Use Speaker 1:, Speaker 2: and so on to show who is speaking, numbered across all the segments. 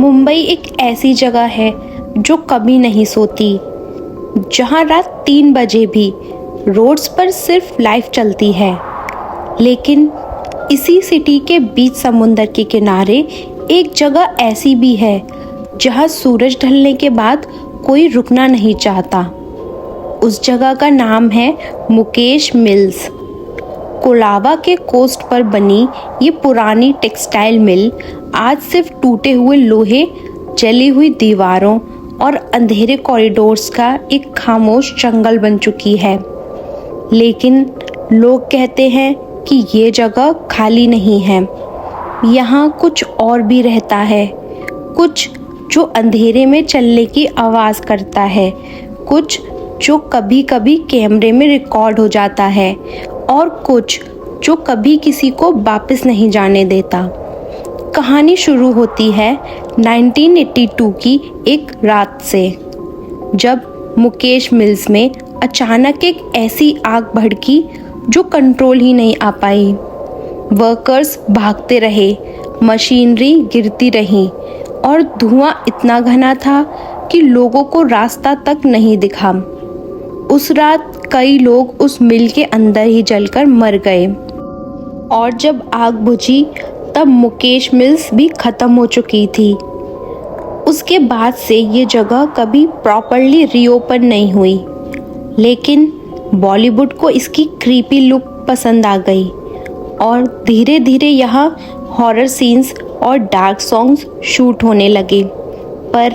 Speaker 1: मुंबई एक ऐसी जगह है जो कभी नहीं सोती, जहां रात 3 बजे भी रोड्स पर सिर्फ लाइफ चलती है। लेकिन इसी सिटी के बीच समुंदर के किनारे एक जगह ऐसी भी है जहां सूरज ढलने के बाद कोई रुकना नहीं चाहता। उस जगह का नाम है मुकेश मिल्स। कोलाबा के कोस्ट पर बनी ये पुरानी टेक्सटाइल मिल आज सिर्फ टूटे हुए लोहे, जली हुई दीवारों और अंधेरे कॉरिडोर्स का एक खामोश जंगल बन चुकी है। लेकिन लोग कहते हैं कि ये जगह खाली नहीं है। यहाँ कुछ और भी रहता है, कुछ जो अंधेरे में चलने की आवाज़ करता है, कुछ जो कभी कभी कैमरे में रिकॉर्ड हो जाता है और कुछ जो कभी किसी को वापस नहीं जाने देता। कहानी शुरू होती है 1982 की एक रात से, जब मुकेश मिल्स में अचानक एक ऐसी आग भड़की जो कंट्रोल ही नहीं आ पाई। वर्कर्स भागते रहे, मशीनरी गिरती रही और धुआं इतना घना था कि लोगों को रास्ता तक नहीं दिखा। उस रात कई लोग उस मिल के अंदर ही जलकर मर गए और जब आग बुझी तब मुकेश मिल्स भी ख़त्म हो चुकी थी। उसके बाद से ये जगह कभी प्रॉपरली रीओपन नहीं हुई, लेकिन बॉलीवुड को इसकी क्रीपी लुक पसंद आ गई और धीरे धीरे यहाँ हॉरर सीन्स और डार्क सॉन्ग्स शूट होने लगे। पर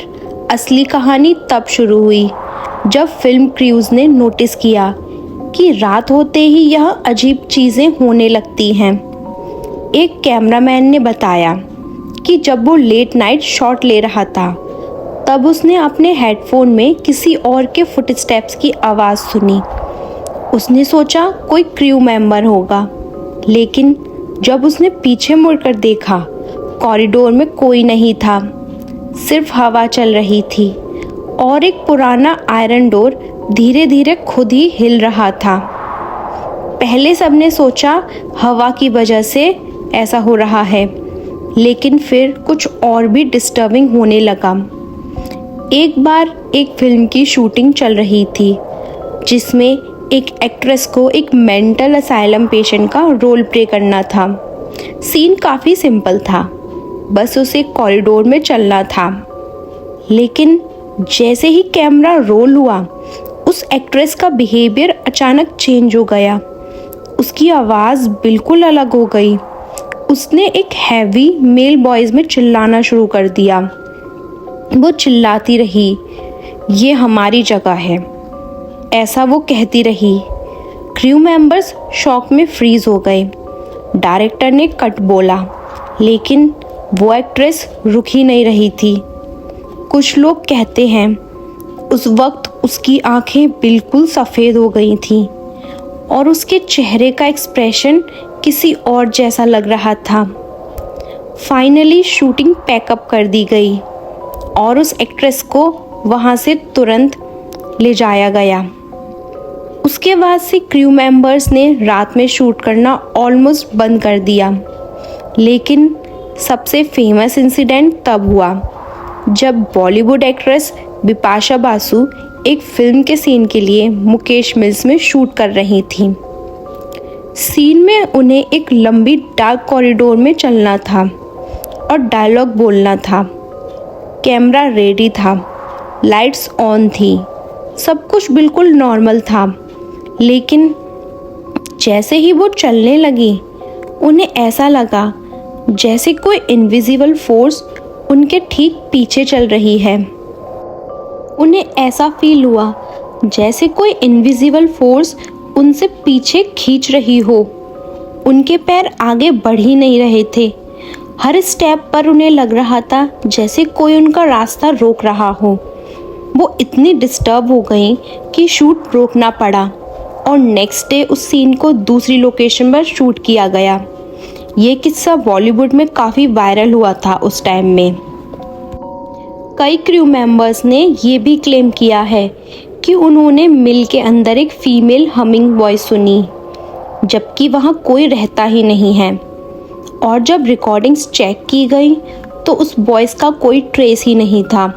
Speaker 1: असली कहानी तब शुरू हुई जब फिल्म क्रूज ने नोटिस किया कि रात होते ही यहाँ अजीब चीज़ें होने लगती हैं। एक कैमरामैन ने बताया कि जब वो लेट नाइट शॉट ले रहा था तब उसने अपने हेडफोन में किसी और के फुटस्टेप्स की आवाज़ सुनी। उसने सोचा कोई क्रू मेंबर होगा, लेकिन जब उसने पीछे मुड़कर देखा, कॉरिडोर में कोई नहीं था, सिर्फ हवा चल रही थी और एक पुराना आयरन डोर धीरे धीरे खुद ही हिल रहा था। पहले सबने सोचा हवा की वजह से ऐसा हो रहा है, लेकिन फिर कुछ और भी डिस्टर्बिंग होने लगा। एक बार एक फिल्म की शूटिंग चल रही थी जिसमें एक एक्ट्रेस को एक मेंटल असाइलम पेशेंट का रोल प्ले करना था। सीन काफ़ी सिंपल था, बस उसे कॉरिडोर में चलना था। लेकिन जैसे ही कैमरा रोल हुआ, उस एक्ट्रेस का बिहेवियर अचानक चेंज हो गया। उसकी आवाज़ बिल्कुल अलग हो गई। उसने एक हैवी मेल वॉइस में चिल्लाना शुरू कर दिया। वो चिल्लाती रही, ये हमारी जगह है, ऐसा वो कहती रही। क्रू मेंबर्स शॉक में फ्रीज हो गए। डायरेक्टर ने कट बोला, लेकिन वो एक्ट्रेस रुक ही नहीं रही थी। कुछ लोग कहते हैं उस वक्त उसकी आंखें बिल्कुल सफ़ेद हो गई थीं और उसके चेहरे का एक्सप्रेशन किसी और जैसा लग रहा था। फाइनली शूटिंग पैकअप कर दी गई और उस एक्ट्रेस को वहाँ से तुरंत ले जाया गया। उसके बाद से क्रू मेंबर्स ने रात में शूट करना ऑलमोस्ट बंद कर दिया। लेकिन सबसे फेमस इंसिडेंट तब हुआ जब बॉलीवुड एक्ट्रेस बिपाशा बासु एक फिल्म के सीन के लिए मुकेश मिल्स में शूट कर रही थी। सीन में उन्हें एक लंबी डार्क कॉरिडोर में चलना था और डायलॉग बोलना था। कैमरा रेडी था, लाइट्स ऑन थी, सब कुछ बिल्कुल नॉर्मल था। लेकिन जैसे ही वो चलने लगी, उन्हें ऐसा लगा जैसे कोई इनविजिबल फोर्स उनके ठीक पीछे चल रही है। उन्हें ऐसा फील हुआ जैसे कोई इनविजिबल फोर्स उनसे पीछे खींच रही हो। उनके पैर आगे बढ़ ही नहीं रहे थे। हर स्टेप पर उन्हें लग रहा था जैसे कोई उनका रास्ता रोक रहा हो। वो इतनी डिस्टर्ब हो गई कि शूट रोकना पड़ा और नेक्स्ट डे उस सीन को दूसरी लोकेशन पर शूट किया गया। ये किस्सा बॉलीवुड में काफ़ी वायरल हुआ था उस टाइम में। कई क्रू मेंबर्स ने ये भी क्लेम किया है कि उन्होंने मिल के अंदर एक फीमेल हमिंग वॉइस सुनी, जबकि वहाँ कोई रहता ही नहीं है। और जब रिकॉर्डिंग्स चेक की गई तो उस बॉयज का कोई ट्रेस ही नहीं था।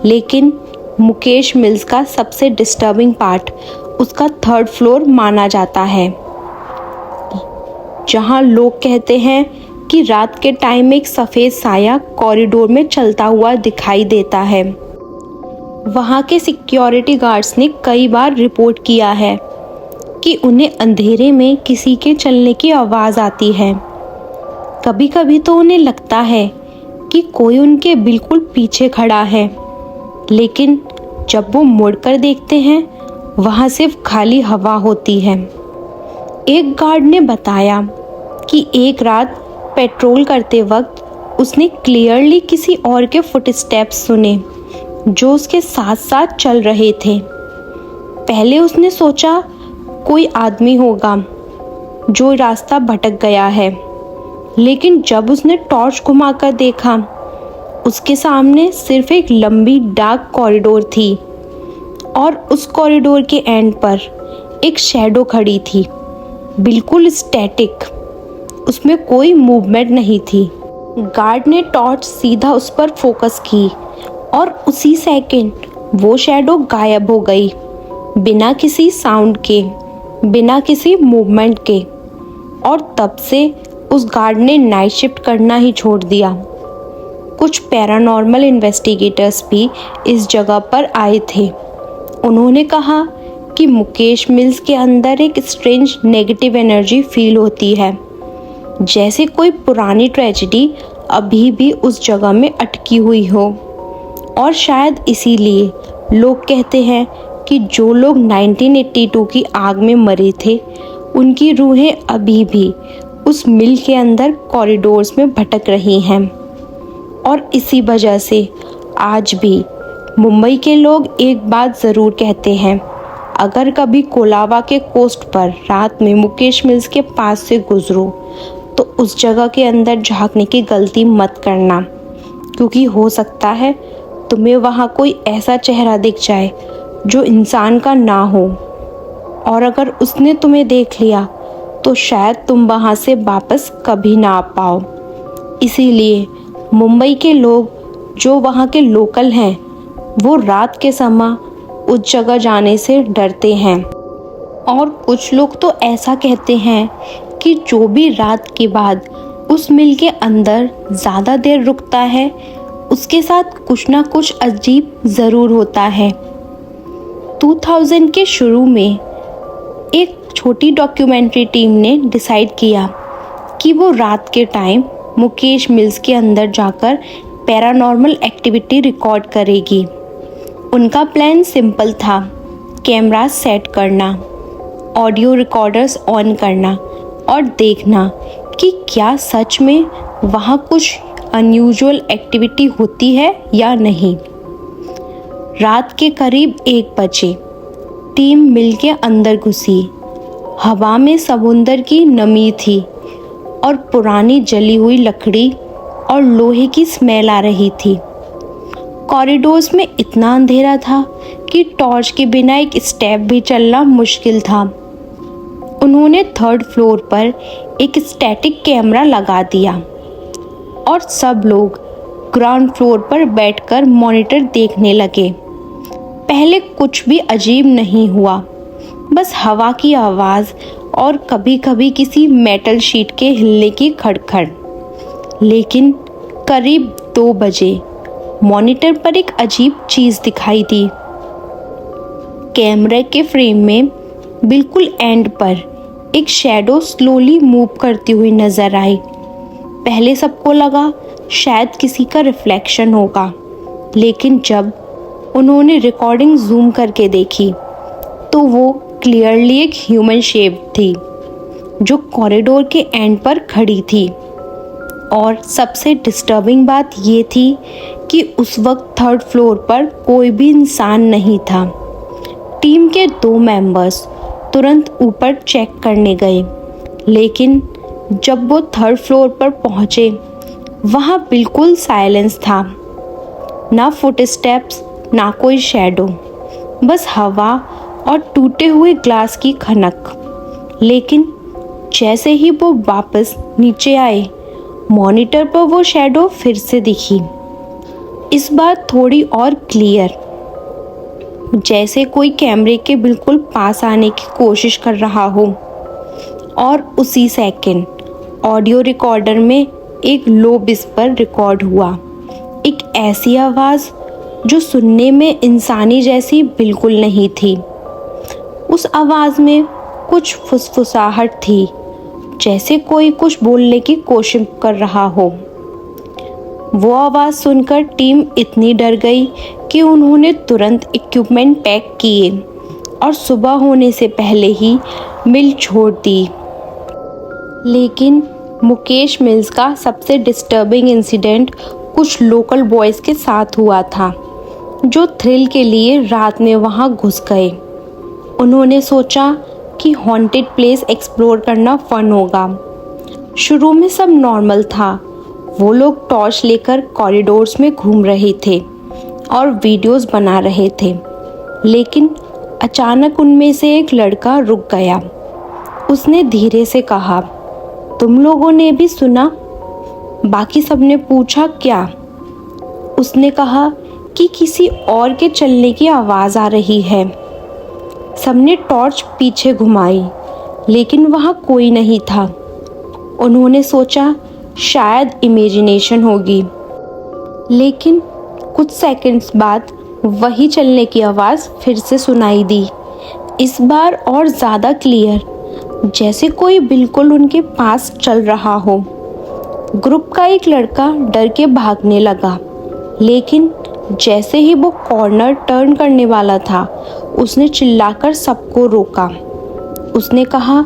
Speaker 1: लेकिन मुकेश मिल्स का सबसे डिस्टर्बिंग पार्ट उसका थर्ड फ्लोर माना जाता है, जहां लोग कहते हैं कि रात के टाइम एक सफ़ेद साया कॉरिडोर में चलता हुआ दिखाई देता है। वहां के सिक्योरिटी गार्ड्स ने कई बार रिपोर्ट किया है कि उन्हें अंधेरे में किसी के चलने की आवाज़ आती है। कभी कभी तो उन्हें लगता है कि कोई उनके बिल्कुल पीछे खड़ा है, लेकिन जब वो मुड़कर देखते हैं वहाँ सिर्फ खाली हवा होती है। एक गार्ड ने बताया कि एक रात पेट्रोल करते वक्त उसने क्लियरली किसी और के फुटस्टेप्स सुने जो उसके साथ साथ चल रहे थे। पहले उसने सोचा कोई आदमी होगा जो रास्ता भटक गया है, लेकिन जब उसने टॉर्च घुमाकर देखा उसके सामने सिर्फ एक लंबी डार्क कॉरिडोर थी और उस कॉरिडोर के एंड पर एक शैडो खड़ी थी, बिल्कुल स्टैटिक। उसमें कोई मूवमेंट नहीं थी। गार्ड ने टॉर्च सीधा उस पर फोकस की और उसी सेकंड वो शैडो गायब हो गई, बिना किसी साउंड के, बिना किसी मूवमेंट के। और तब से उस गार्ड ने नाइट शिफ्ट करना ही छोड़ दिया। कुछ पैरानॉर्मल इन्वेस्टिगेटर्स भी इस जगह पर आए थे। उन्होंने कहा कि मुकेश मिल्स के अंदर एक स्ट्रेंज नेगेटिव एनर्जी फील होती है, जैसे कोई पुरानी ट्रेजेडी अभी भी उस जगह में अटकी हुई हो। और शायद इसीलिए लोग कहते हैं कि जो लोग 1982 की आग में मरे थे उनकी रूहें अभी भी उस मिल के अंदर कॉरिडोर्स में भटक रही हैं। और इसी वजह से आज भी मुंबई के लोग एक बात ज़रूर कहते हैं, अगर कभी कोलाबा के कोस्ट पर रात में मुकेश मिल्स के पास से गुजरो तो उस जगह के अंदर झांकने की गलती मत करना, क्योंकि हो सकता है तुम्हें वहाँ कोई ऐसा चेहरा दिख जाए जो इंसान का ना हो, और अगर उसने तुम्हें देख लिया तो शायद तुम वहाँ से वापस कभी ना आ पाओ। इसीलिए मुंबई के लोग जो वहाँ के लोकल हैं वो रात के समय उस जगह जाने से डरते हैं। और कुछ लोग तो ऐसा कहते हैं कि जो भी रात के बाद उस मिल के अंदर ज़्यादा देर रुकता है उसके साथ कुछ ना कुछ अजीब ज़रूर होता है। 2000 के शुरू में एक छोटी डॉक्यूमेंट्री टीम ने डिसाइड किया कि वो रात के टाइम मुकेश मिल्स के अंदर जाकर पैरानॉर्मल एक्टिविटी रिकॉर्ड करेगी। उनका प्लान सिंपल था, कैमरा सेट करना, ऑडियो रिकॉर्डर्स ऑन करना और देखना कि क्या सच में वहाँ कुछ अनयूजुअल एक्टिविटी होती है या नहीं। रात के करीब 1 बजे टीम मिल के अंदर घुसी। हवा में समुंदर की नमी थी और पुरानी जली हुई लकड़ी और लोहे की स्मेल आ रही थी। कॉरिडोर्स में इतना अंधेरा था कि टॉर्च के बिना एक स्टेप भी चलना मुश्किल था। उन्होंने 3rd फ्लोर पर एक स्टैटिक कैमरा लगा दिया और सब लोग ग्राउंड फ्लोर पर बैठकर मॉनिटर देखने लगे। पहले कुछ भी अजीब नहीं हुआ, बस हवा की आवाज़ और कभी कभी किसी मेटल शीट के हिलने की खड़खड़। लेकिन करीब 2 बजे मॉनिटर पर एक अजीब चीज़ दिखाई दी। कैमरे के फ्रेम में बिल्कुल एंड पर एक शैडो स्लोली मूव करती हुई नजर आई। पहले सबको लगा शायद किसी का रिफ्लेक्शन होगा, लेकिन जब उन्होंने रिकॉर्डिंग जूम करके देखी तो वो क्लियरली एक ह्यूमन शेप थी जो कॉरिडोर के एंड पर खड़ी थी। और सबसे डिस्टर्बिंग बात ये थी कि उस वक्त 3rd फ्लोर पर कोई भी इंसान नहीं था। टीम के 2 मेंबर्स तुरंत ऊपर चेक करने गए, लेकिन जब वो 3rd फ्लोर पर पहुँचे वहाँ बिल्कुल साइलेंस था। ना फुटस्टेप्स, ना कोई शैडो, बस हवा और टूटे हुए ग्लास की खनक। लेकिन जैसे ही वो वापस नीचे आए मॉनिटर पर वो शैडो फिर से दिखी, इस बार थोड़ी और क्लियर, जैसे कोई कैमरे के बिल्कुल पास आने की कोशिश कर रहा हो। और उसी सेकंड ऑडियो रिकॉर्डर में एक लो विस्पर रिकॉर्ड हुआ, एक ऐसी आवाज़ जो सुनने में इंसानी जैसी बिल्कुल नहीं थी। उस आवाज़ में कुछ फुसफुसाहट थी, जैसे कोई कुछ बोलने की कोशिश कर रहा हो। वो आवाज़ सुनकर टीम इतनी डर गई कि उन्होंने तुरंत इक्विपमेंट पैक किए और सुबह होने से पहले ही मिल छोड़ दी। लेकिन मुकेश मिल्स का सबसे डिस्टर्बिंग इंसिडेंट कुछ लोकल बॉयज़ के साथ हुआ था, जो थ्रिल के लिए रात में वहां घुस गए। उन्होंने सोचा कि हॉन्टेड प्लेस एक्सप्लोर करना फन होगा। शुरू में सब नॉर्मल था, वो लोग टॉर्च लेकर कॉरिडोर्स में घूम रहे थे और वीडियोस बना रहे थे। लेकिन अचानक उनमें से एक लड़का रुक गया। उसने धीरे से कहा, तुम लोगों ने भी सुना? बाकी सबने पूछा, क्या? उसने कहा कि किसी और के चलने की आवाज़ आ रही है। सबने टॉर्च पीछे घुमाई, लेकिन वहाँ कोई नहीं था। उन्होंने सोचा शायद इमेजिनेशन होगी। लेकिन कुछ सेकंड्स बाद वही चलने की आवाज़ फिर से सुनाई दी, इस बार और ज़्यादा क्लियर, जैसे कोई बिल्कुल उनके पास चल रहा हो। ग्रुप का एक लड़का डर के भागने लगा, लेकिन जैसे ही वो कॉर्नर टर्न करने वाला था, उसने चिल्लाकर सबको रोका। उसने कहा,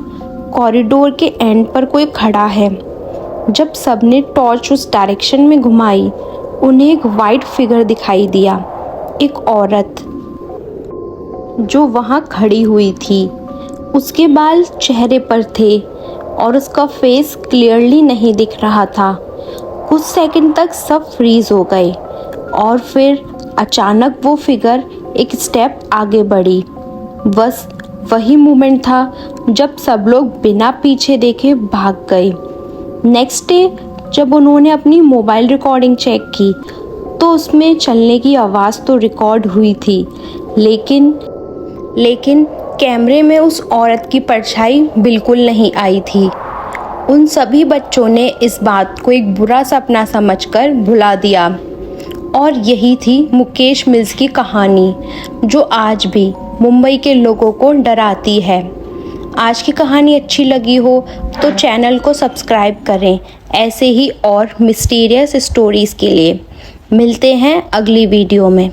Speaker 1: कॉरिडोर के एंड पर कोई खड़ा है। जब सबने टॉर्च उस डायरेक्शन में घुमाई, उन्हें एक वाइट फिगर दिखाई दिया, एक औरत जो वहाँ खड़ी हुई थी। उसके बाल चेहरे पर थे और उसका फेस क्लियरली नहीं दिख रहा था। कुछ सेकंड तक सब फ्रीज हो गए और फिर अचानक वो फिगर एक स्टेप आगे बढ़ी। बस वही मोमेंट था जब सब लोग बिना पीछे देखे भाग गए। नेक्स्ट डे जब उन्होंने अपनी मोबाइल रिकॉर्डिंग चेक की, तो उसमें चलने की आवाज़ तो रिकॉर्ड हुई थी, लेकिन कैमरे में उस औरत की परछाई बिल्कुल नहीं आई थी। उन सभी बच्चों ने इस बात को एक बुरा सपना समझकर भुला दिया। और यही थी मुकेश मिल्स की कहानी, जो आज भी मुंबई के लोगों को डराती है। आज की कहानी अच्छी लगी हो तो चैनल को सब्सक्राइब करें ऐसे ही और मिस्टीरियस स्टोरीज़ के लिए। मिलते हैं अगली वीडियो में।